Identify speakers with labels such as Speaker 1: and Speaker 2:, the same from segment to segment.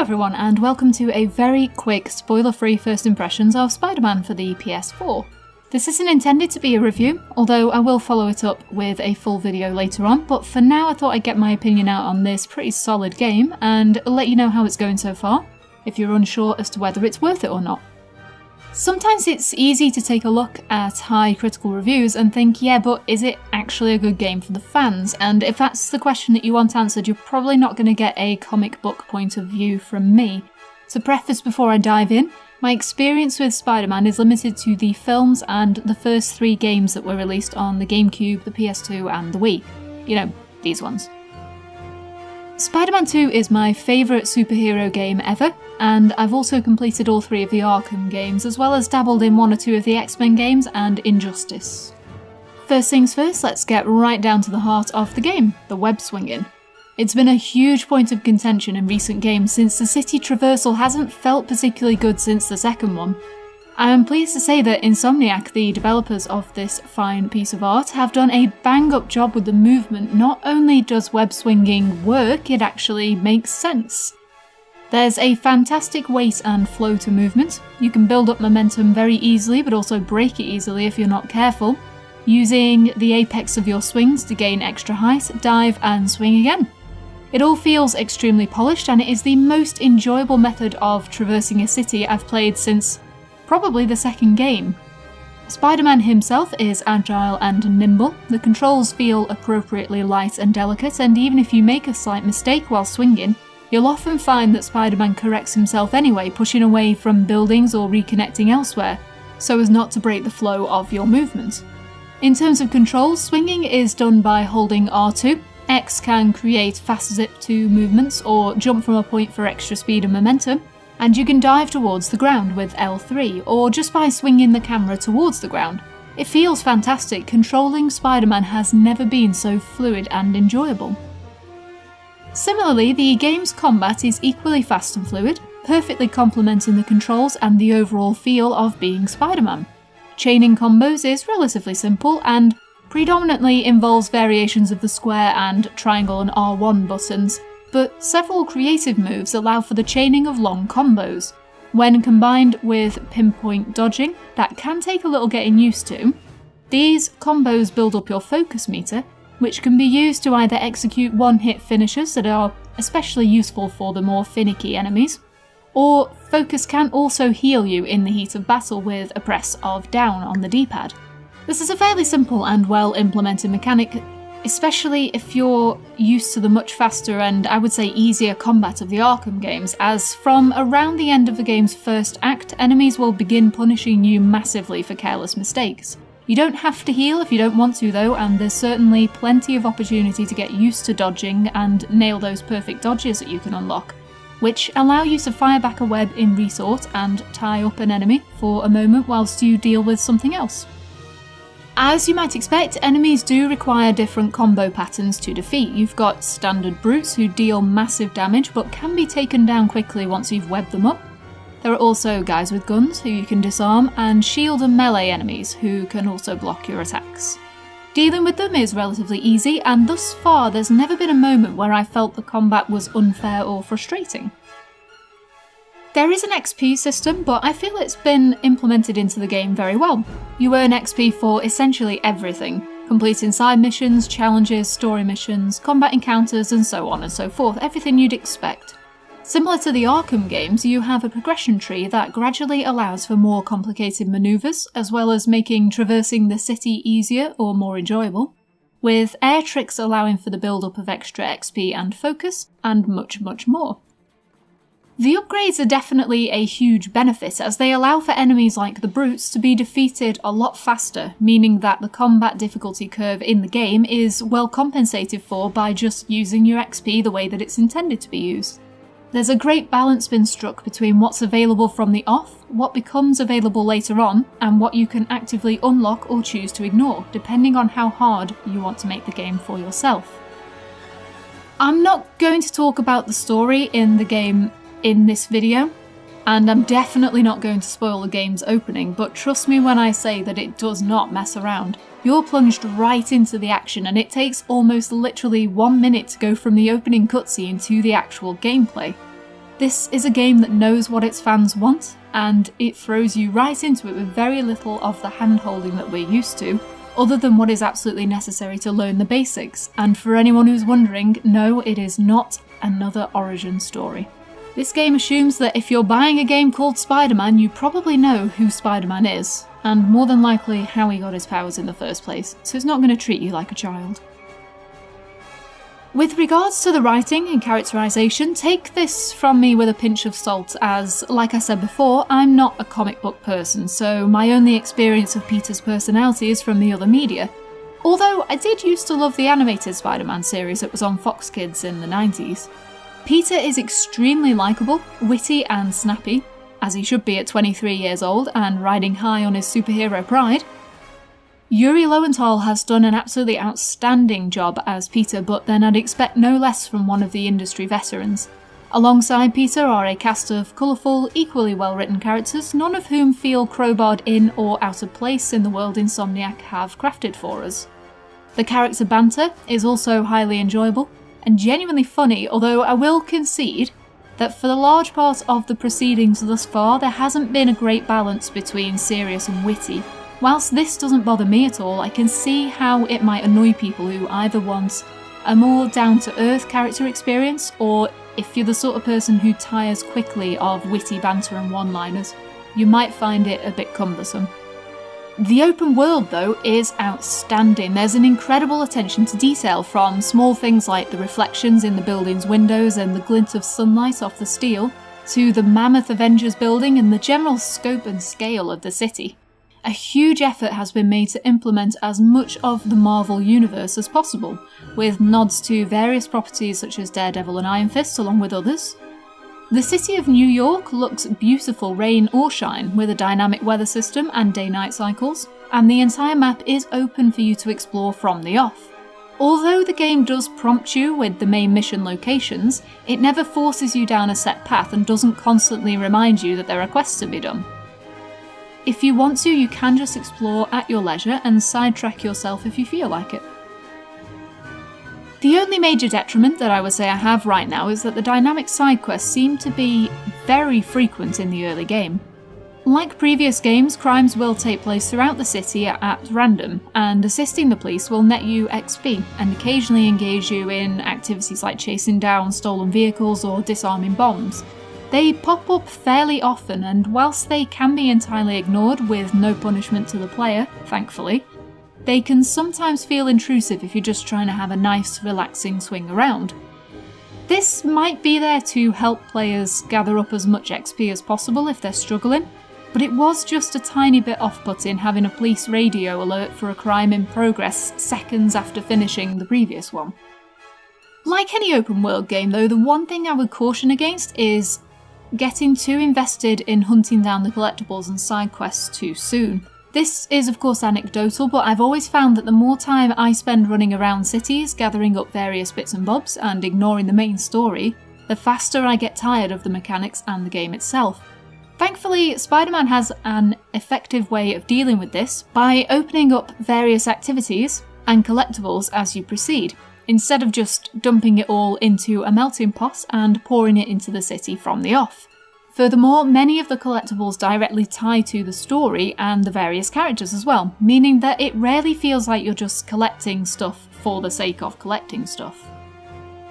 Speaker 1: everyone, and welcome to a very quick, spoiler-free first impressions of Spider-Man for the PS4. This isn't intended to be a review, although I will follow it up with a full video later on, but for now I thought I'd get my opinion out on this pretty solid game and let you know how it's going so far, if you're unsure as to whether it's worth it or not. Sometimes it's easy to take a look at high critical reviews and think, yeah, but is it actually a good game for the fans? And if that's the question that you want answered, you're probably not going to get a comic book point of view from me. To preface before I dive in, my experience with Spider-Man is limited to the films and the first 3 games that were released on the GameCube, the PS2 and the Wii. You know, these ones. Spider-Man 2 is my favourite superhero game ever, and I've also completed all 3 of the Arkham games, as well as dabbled in 1 or 2 of the X-Men games and Injustice. First things first, let's get right down to the heart of the game, the web swinging. It's been a huge point of contention in recent games since the city traversal hasn't felt particularly good since the second one. I am pleased to say that Insomniac, the developers of this fine piece of art, have done a bang-up job with the movement. Not only does web swinging work, it actually makes sense. There's a fantastic weight and flow to movement. You can build up momentum very easily, but also break it easily if you're not careful, using the apex of your swings to gain extra height, dive and swing again. It all feels extremely polished, and it is the most enjoyable method of traversing a city I've played since probably the second game. Spider-Man himself is agile and nimble, the controls feel appropriately light and delicate, and even if you make a slight mistake while swinging, you'll often find that Spider-Man corrects himself anyway, pushing away from buildings or reconnecting elsewhere, so as not to break the flow of your movement. In terms of controls, swinging is done by holding R2, X can create fast zip 2 movements or jump from a point for extra speed and momentum, and you can dive towards the ground with L3, or just by swinging the camera towards the ground. It feels fantastic. Controlling Spider-Man has never been so fluid and enjoyable. Similarly, the game's combat is equally fast and fluid, perfectly complementing the controls and the overall feel of being Spider-Man. Chaining combos is relatively simple and predominantly involves variations of the square and triangle and R1 buttons, but several creative moves allow for the chaining of long combos. When combined with pinpoint dodging, that can take a little getting used to. These combos build up your focus meter, which can be used to either execute one-hit finishers that are especially useful for the more finicky enemies, or focus can also heal you in the heat of battle with a press of down on the D-pad. This is a fairly simple and well-implemented mechanic, especially if you're used to the much faster and, I would say, easier combat of the Arkham games, as from around the end of the game's first act, enemies will begin punishing you massively for careless mistakes. You don't have to heal if you don't want to though, and there's certainly plenty of opportunity to get used to dodging and nail those perfect dodges that you can unlock, which allow you to fire back a web in resort and tie up an enemy for a moment whilst you deal with something else. As you might expect, enemies do require different combo patterns to defeat. You've got standard brutes who deal massive damage but can be taken down quickly once you've webbed them up. There are also guys with guns who you can disarm, and shield and melee enemies who can also block your attacks. Dealing with them is relatively easy, and thus far there's never been a moment where I felt the combat was unfair or frustrating. There is an XP system, but I feel it's been implemented into the game very well. You earn XP for essentially everything, completing side missions, challenges, story missions, combat encounters, and so on and so forth, everything you'd expect. Similar to the Arkham games, you have a progression tree that gradually allows for more complicated manoeuvres, as well as making traversing the city easier or more enjoyable, with air tricks allowing for the build-up of extra XP and focus, and much, much more. The upgrades are definitely a huge benefit, as they allow for enemies like the brutes to be defeated a lot faster, meaning that the combat difficulty curve in the game is well compensated for by just using your XP the way that it's intended to be used. There's a great balance been struck between what's available from the off, what becomes available later on, and what you can actively unlock or choose to ignore, depending on how hard you want to make the game for yourself. I'm not going to talk about the story in the game in this video, and I'm definitely not going to spoil the game's opening, but trust me when I say that it does not mess around. You're plunged right into the action, and it takes almost literally 1 minute to go from the opening cutscene to the actual gameplay. This is a game that knows what its fans want, and it throws you right into it with very little of the hand-holding that we're used to, other than what is absolutely necessary to learn the basics. And for anyone who's wondering, no, it is not another origin story. This game assumes that if you're buying a game called Spider-Man, you probably know who Spider-Man is, and more than likely how he got his powers in the first place, so it's not going to treat you like a child. With regards to the writing and characterisation, take this from me with a pinch of salt as, like I said before, I'm not a comic book person, so my only experience of Peter's personality is from the other media. Although I did used to love the animated Spider-Man series that was on Fox Kids in the 90s. Peter is extremely likeable, witty and snappy, as he should be at 23 years old and riding high on his superhero pride. Yuri Lowenthal has done an absolutely outstanding job as Peter, but then I'd expect no less from one of the industry veterans. Alongside Peter are a cast of colourful, equally well-written characters, none of whom feel crowbarred in or out of place in the world Insomniac have crafted for us. The character banter is also highly enjoyable and genuinely funny, although I will concede that for the large part of the proceedings thus far, there hasn't been a great balance between serious and witty. Whilst this doesn't bother me at all, I can see how it might annoy people who either want a more down-to-earth character experience, or if you're the sort of person who tires quickly of witty banter and one-liners, you might find it a bit cumbersome. The open world, though, is outstanding. There's an incredible attention to detail, from small things like the reflections in the building's windows and the glint of sunlight off the steel, to the mammoth Avengers building and the general scope and scale of the city. A huge effort has been made to implement as much of the Marvel universe as possible, with nods to various properties such as Daredevil and Iron Fist, along with others. The city of New York looks beautiful rain or shine, with a dynamic weather system and day-night cycles, and the entire map is open for you to explore from the off. Although the game does prompt you with the main mission locations, it never forces you down a set path and doesn't constantly remind you that there are quests to be done. If you want to, you can just explore at your leisure and sidetrack yourself if you feel like it. The only major detriment that I would say I have right now is that the dynamic side quests seem to be very frequent in the early game. Like previous games, crimes will take place throughout the city at random, and assisting the police will net you XP and occasionally engage you in activities like chasing down stolen vehicles or disarming bombs. They pop up fairly often, and whilst they can be entirely ignored with no punishment to the player, thankfully, they can sometimes feel intrusive if you're just trying to have a nice, relaxing swing around. This might be there to help players gather up as much XP as possible if they're struggling, but it was just a tiny bit off-putting having a police radio alert for a crime in progress seconds after finishing the previous one. Like any open world game though, the one thing I would caution against is getting too invested in hunting down the collectibles and side quests too soon. This is of course anecdotal, but I've always found that the more time I spend running around cities, gathering up various bits and bobs and ignoring the main story, the faster I get tired of the mechanics and the game itself. Thankfully, Spider-Man has an effective way of dealing with this by opening up various activities and collectibles as you proceed, instead of just dumping it all into a melting pot and pouring it into the city from the off. Furthermore, many of the collectibles directly tie to the story and the various characters as well, meaning that it rarely feels like you're just collecting stuff for the sake of collecting stuff.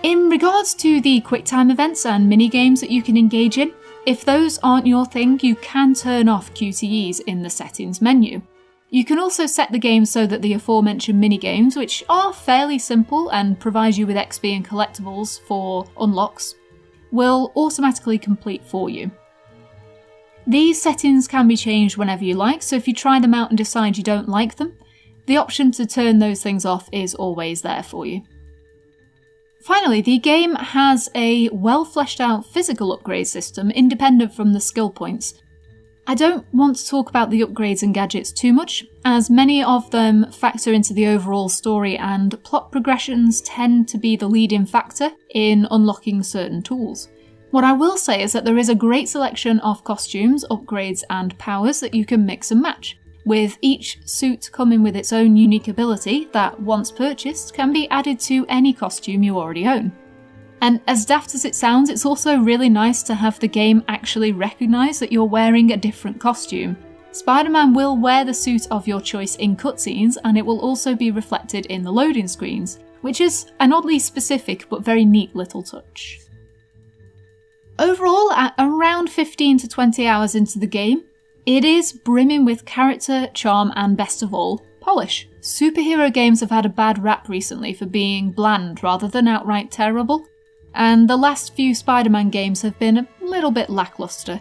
Speaker 1: In regards to the QuickTime events and mini-games that you can engage in, if those aren't your thing, you can turn off QTEs in the settings menu. You can also set the game so that the aforementioned mini-games, which are fairly simple and provide you with XP and collectibles for unlocks, will automatically complete for you. These settings can be changed whenever you like, so if you try them out and decide you don't like them, the option to turn those things off is always there for you. Finally, the game has a well fleshed out physical upgrade system independent from the skill points. I don't want to talk about the upgrades and gadgets too much, as many of them factor into the overall story and plot progressions tend to be the leading factor in unlocking certain tools. What I will say is that there is a great selection of costumes, upgrades and powers that you can mix and match, with each suit coming with its own unique ability that, once purchased, can be added to any costume you already own. And as daft as it sounds, it's also really nice to have the game actually recognise that you're wearing a different costume. Spider-Man will wear the suit of your choice in cutscenes, and it will also be reflected in the loading screens, which is an oddly specific but very neat little touch. Overall, at around 15 to 20 hours into the game, it is brimming with character, charm, and best of all, polish. Superhero games have had a bad rap recently for being bland rather than outright terrible, and the last few Spider-Man games have been a little bit lackluster.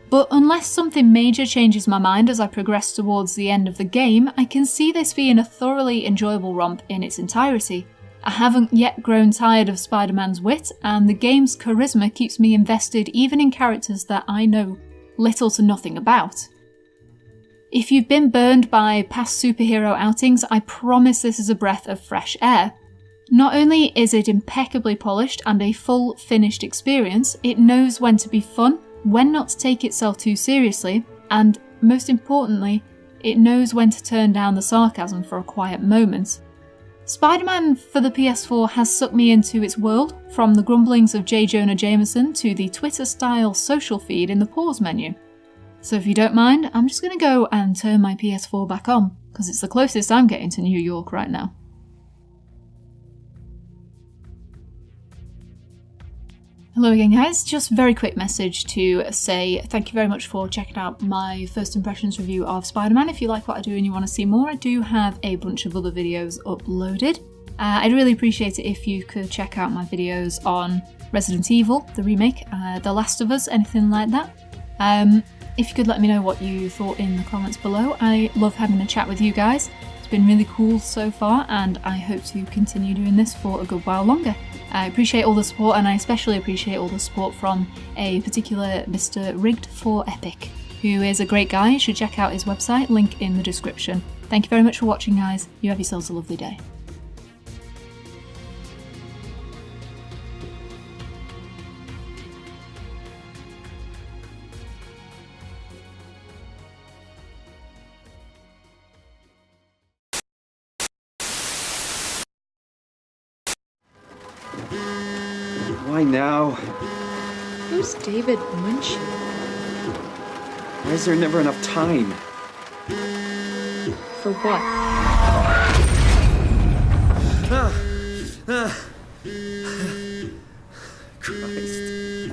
Speaker 1: But unless something major changes my mind as I progress towards the end of the game, I can see this being a thoroughly enjoyable romp in its entirety. I haven't yet grown tired of Spider-Man's wit, and the game's charisma keeps me invested even in characters that I know little to nothing about. If you've been burned by past superhero outings, I promise this is a breath of fresh air. Not only is it impeccably polished and a full, finished experience, it knows when to be fun, when not to take itself too seriously, and most importantly, it knows when to turn down the sarcasm for a quiet moment. Spider-Man for the PS4 has sucked me into its world, from the grumblings of J. Jonah Jameson to the Twitter-style social feed in the pause menu. So if you don't mind, I'm just going to go and turn my PS4 back on, because it's the closest I'm getting to New York right now. Hello again guys, just a very quick message to say thank you very much for checking out my first impressions review of Spider-Man. If you like what I do and you want to see more, I do have a bunch of other videos uploaded. I'd really appreciate it if you could check out my videos on Resident Evil, the remake, The Last of Us, anything like that. If you could let me know what you thought in the comments below. I love having a chat with you guys. It's been really cool so far and I hope to continue doing this for a good while longer. I appreciate all the support, and I especially appreciate all the support from a particular Mr. Rigged for Epic, who is a great guy. You should check out his website, link in the description. Thank you very much for watching guys, you have yourselves a lovely day.
Speaker 2: Why now?
Speaker 3: Who's David Winchell?
Speaker 2: Why is there never enough time?
Speaker 3: For what?
Speaker 2: Ah. Christ.